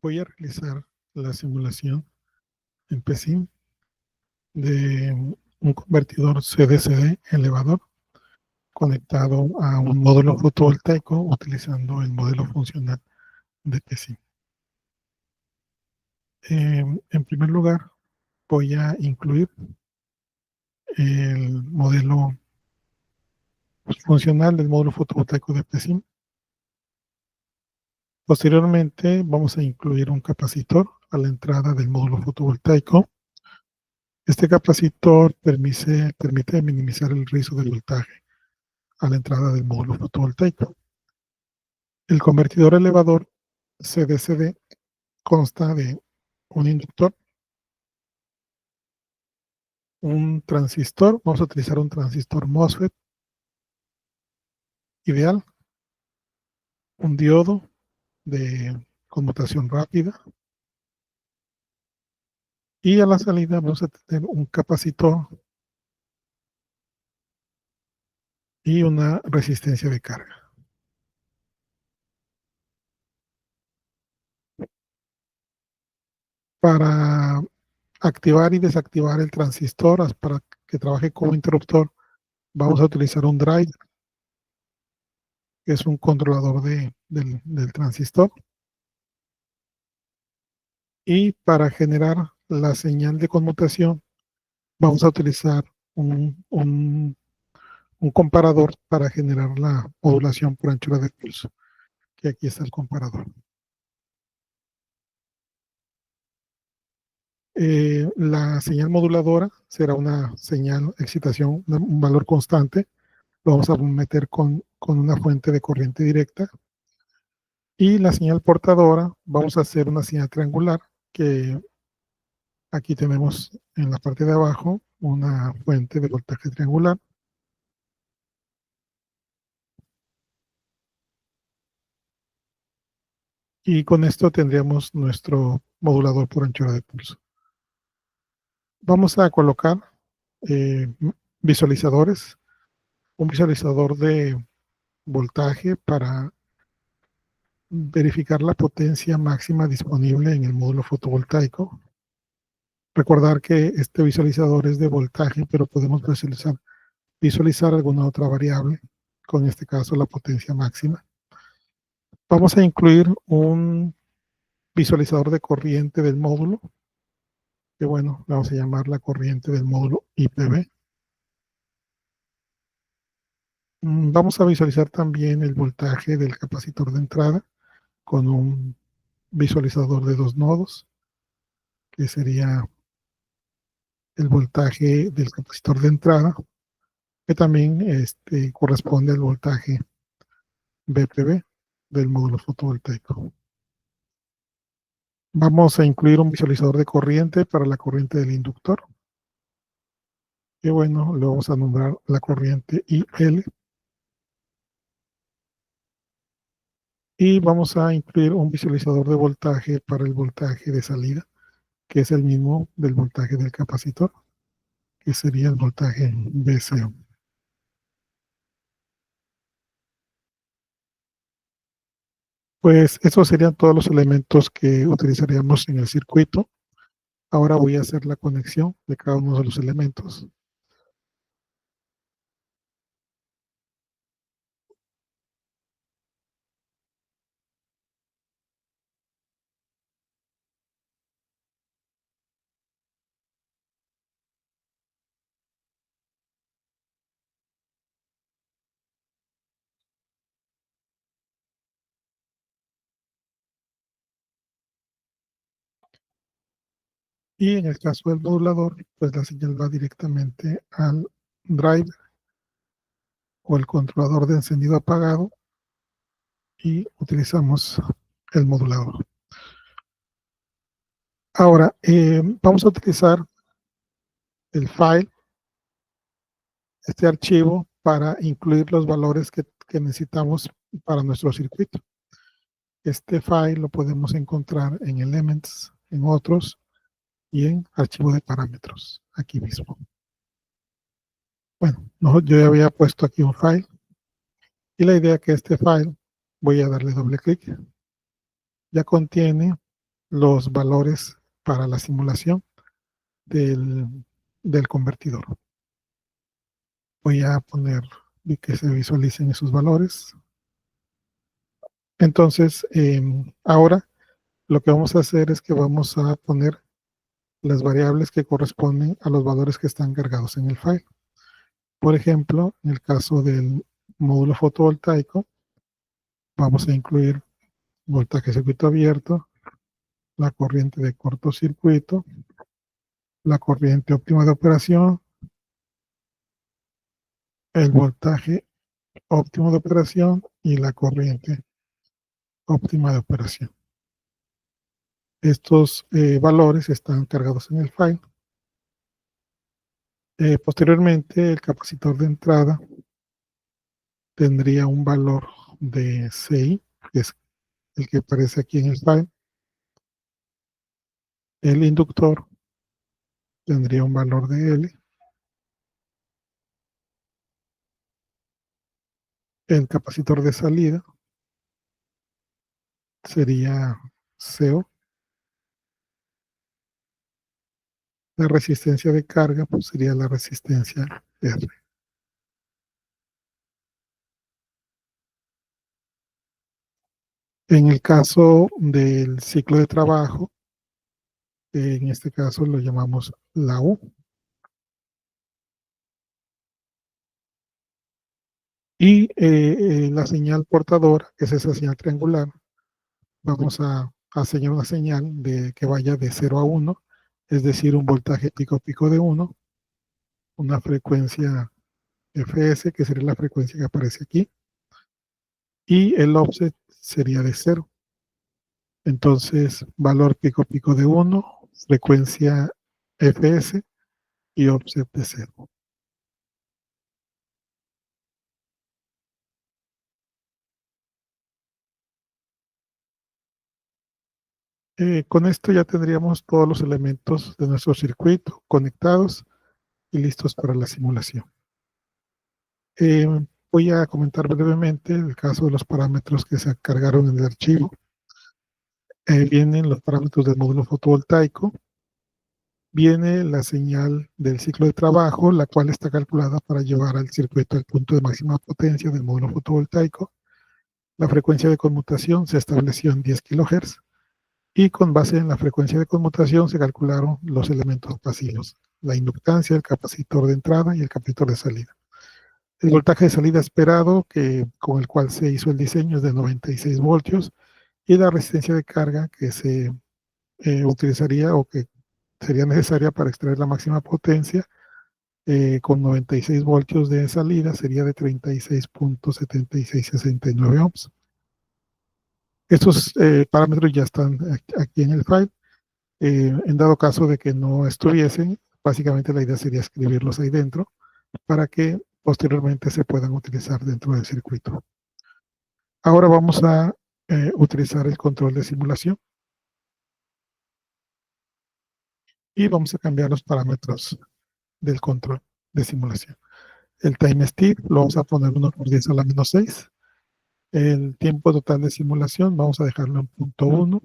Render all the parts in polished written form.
Voy a realizar la simulación en PSIM de un convertidor CDCD elevador conectado a un módulo fotovoltaico utilizando el modelo funcional de PSIM. En primer lugar, voy a incluir el modelo funcional del módulo fotovoltaico de PSIM. Posteriormente, vamos a incluir un capacitor a la entrada del módulo fotovoltaico. Este capacitor permite minimizar el riesgo de voltaje a la entrada del módulo fotovoltaico. El convertidor elevador CDCD consta de un inductor, un transistor, vamos a utilizar un transistor MOSFET ideal, un diodo de conmutación rápida y a la salida vamos a tener un capacitor y una resistencia de carga. Para activar y desactivar el transistor, para que trabaje como interruptor, vamos a utilizar un driver, que es un controlador del transistor. Y para generar la señal de conmutación, vamos a utilizar un comparador para generar la modulación por anchura de pulso, que aquí está el comparador. La señal moduladora será una señal, excitación, un valor constante. Lo vamos a meter con una fuente de corriente directa. Y la señal portadora, vamos a hacer una señal triangular, que aquí tenemos en la parte de abajo una fuente de voltaje triangular. Y con esto tendríamos nuestro modulador por anchura de pulso. Vamos a colocar visualizadores, un visualizador de voltaje para verificar la potencia máxima disponible en el módulo fotovoltaico. Recordar que este visualizador es de voltaje, pero podemos visualizar alguna otra variable, con este caso la potencia máxima. Vamos a incluir un visualizador de corriente del módulo, que bueno, vamos a llamar la corriente del módulo IPV. Vamos a visualizar también el voltaje del capacitor de entrada con un visualizador de 2 nodos, que sería el voltaje del capacitor de entrada, que también corresponde al voltaje VPV del módulo fotovoltaico. Vamos a incluir un visualizador de corriente para la corriente del inductor, que bueno, le vamos a nombrar la corriente IL. Y vamos a incluir un visualizador de voltaje para el voltaje de salida, que es el mismo del voltaje del capacitor, que sería el voltaje VCO. Pues esos serían todos los elementos que utilizaríamos en el circuito. Ahora voy a hacer la conexión de cada uno de los elementos. Y en el caso del modulador, pues la señal va directamente al driver o el controlador de encendido apagado y utilizamos el modulador. Ahora, vamos a utilizar el file, este archivo, para incluir los valores que necesitamos para nuestro circuito. Este file lo podemos encontrar en Elements, en otros, y en archivo de parámetros, aquí mismo. Bueno, yo ya había puesto aquí un file, y la idea es que este file, voy a darle doble clic, ya contiene los valores para la simulación del convertidor. Voy a poner que se visualicen esos valores. Entonces, ahora lo que vamos a hacer es que vamos a poner las variables que corresponden a los valores que están cargados en el file. Por ejemplo, en el caso del módulo fotovoltaico, vamos a incluir voltaje de circuito abierto, la corriente de cortocircuito, la corriente óptima de operación, el voltaje óptimo de operación y la corriente óptima de operación. Estos valores están cargados en el file. Posteriormente, el capacitor de entrada tendría un valor de CI, que es el que aparece aquí en el file. El inductor tendría un valor de L. El capacitor de salida sería CO. La resistencia de carga pues, sería la resistencia R. En el caso del ciclo de trabajo, en este caso lo llamamos la U. Y la señal portadora, que es esa señal triangular, vamos a hacer una señal de que vaya de 0 a 1, es decir, un voltaje pico pico de 1, una frecuencia Fs, que sería la frecuencia que aparece aquí, y el offset sería de 0. Entonces, valor pico pico de 1, frecuencia Fs y offset de 0. Con esto ya tendríamos todos los elementos de nuestro circuito conectados y listos para la simulación. Eh, Voy a comentar brevemente el caso de los parámetros que se cargaron en el archivo. Vienen los parámetros del módulo fotovoltaico, viene la señal del ciclo de trabajo, la cual está calculada para llevar al circuito al punto de máxima potencia del módulo fotovoltaico. La frecuencia de conmutación se estableció en 10 kHz y con base en la frecuencia de conmutación se calcularon los elementos pasivos, la inductancia, el capacitor de entrada y el capacitor de salida. El voltaje de salida esperado, con el cual se hizo el diseño, es de 96 voltios, y la resistencia de carga que se utilizaría o que sería necesaria para extraer la máxima potencia, con 96 voltios de salida, sería de 36.7669 ohms. Estos parámetros ya están aquí en el file. En dado caso de que no estuviesen, básicamente la idea sería escribirlos ahí dentro para que posteriormente se puedan utilizar dentro del circuito. Ahora vamos a utilizar el control de simulación y vamos a cambiar los parámetros del control de simulación. El time steer lo vamos a poner 1 por 10 a la menos 6. El tiempo total de simulación vamos a dejarlo en 0.1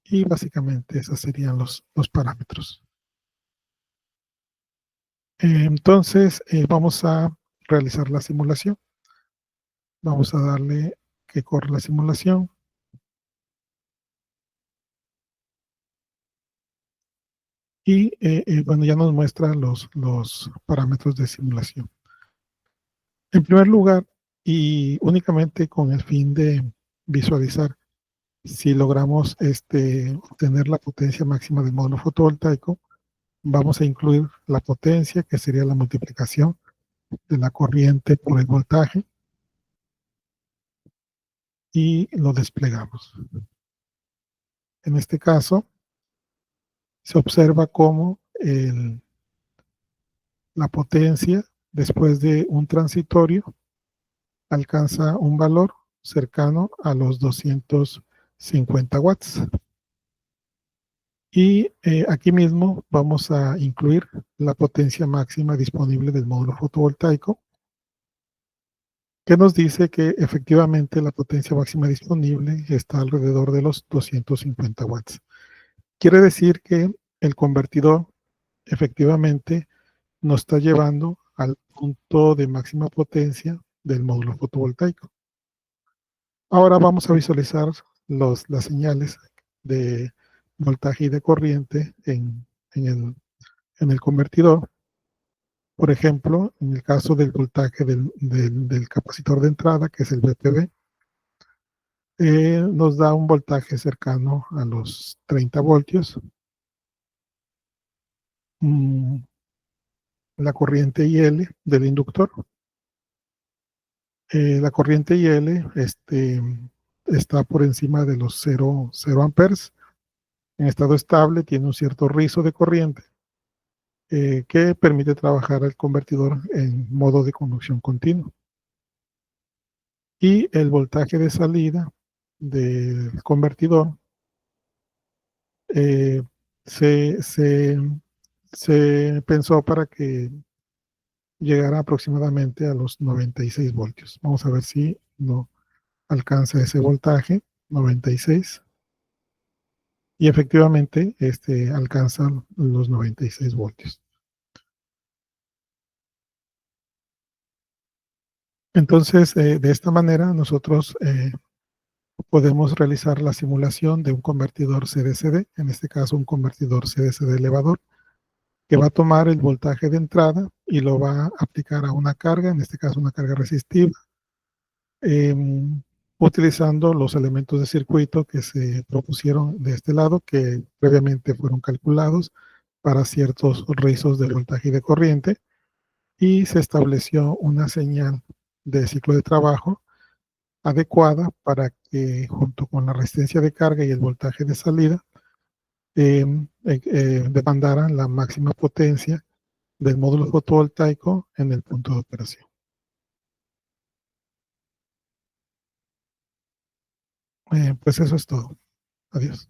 y básicamente esos serían los parámetros. Entonces vamos a realizar la simulación. Vamos a darle que corra la simulación. Y bueno, ya nos muestra los parámetros de simulación. En primer lugar, y únicamente con el fin de visualizar si logramos obtener la potencia máxima del módulo fotovoltaico, vamos a incluir la potencia, que sería la multiplicación de la corriente por el voltaje, y lo desplegamos. En este caso, se observa cómo la potencia, después de un transitorio, alcanza un valor cercano a los 250 watts. Y aquí mismo vamos a incluir la potencia máxima disponible del módulo fotovoltaico. que nos dice que efectivamente la potencia máxima disponible está alrededor de los 250 watts. Quiere decir que el convertidor efectivamente nos está llevando al punto de máxima potencia del módulo fotovoltaico. Ahora vamos a visualizar las señales de voltaje y de corriente en el convertidor. Por ejemplo, en el caso del voltaje del capacitor de entrada, que es el VPB, nos da un voltaje cercano a los 30 voltios. La corriente IL del inductor. La corriente IL está por encima de los 0 amperes. En estado estable tiene un cierto rizo de corriente que permite trabajar el convertidor en modo de conducción continua. Y el voltaje de salida del convertidor eh, se, se, se pensó para que llegara aproximadamente a los 96 voltios. Vamos a ver si no alcanza ese voltaje, 96. Y efectivamente alcanza los 96 voltios. Entonces, de esta manera, nosotros podemos realizar la simulación de un convertidor CDCD, en este caso un convertidor CDCD elevador, que va a tomar el voltaje de entrada y lo va a aplicar a una carga, en este caso una carga resistiva, utilizando los elementos de circuito que se propusieron de este lado, que previamente fueron calculados para ciertos rizos de voltaje y de corriente, y se estableció una señal de ciclo de trabajo adecuada para que junto con la resistencia de carga y el voltaje de salida demandaran la máxima potencia del módulo fotovoltaico en el punto de operación. Pues eso es todo. Adiós.